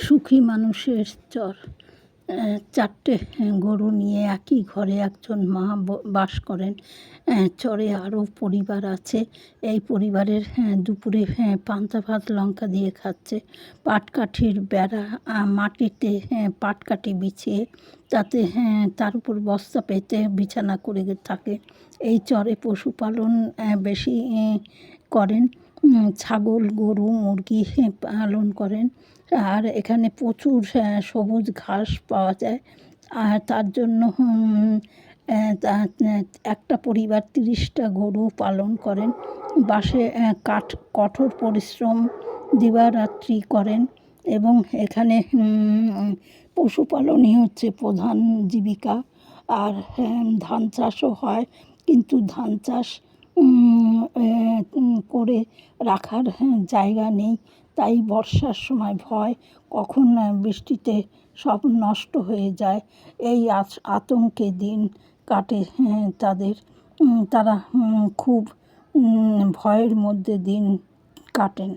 সুখী মানুষের চর। চারটে গরু নিয়ে একই ঘরে একজন মা বাস করেন। চরে আরও পরিবার আছে। এই পরিবারের দুপুরে পান্তা ভাত লঙ্কা দিয়ে খাচ্ছে। পাটকাঠির বেড়া, মাটিতে পাটকাঠি বিছিয়ে তাতে তার উপর বস্তা পেতে বিছানা করে থাকে। এই চরে পশুপালন বেশি করেন। ছাগল, গরু, মুরগি পালন করেন। আর এখানে প্রচুর সবুজ ঘাস পাওয়া যায়। আর তার জন্য একটা পরিবার 30টা গরু পালন করেন। বাসে কঠোর পরিশ্রম দিবারাত্রি করেন এবং এখানে পশুপালনই হচ্ছে প্রধান জীবিকা। আর ধান চাষও হয়, কিন্তু ধান চাষ করে রাখার জায়গা নেই। তাই বর্ষার সময় ভয়, কখন বৃষ্টিতে সব নষ্ট হয়ে যায়, এই আতঙ্কে দিন কাটে তাদের। তারা খুব ভয়ের মধ্যে দিন কাটেন।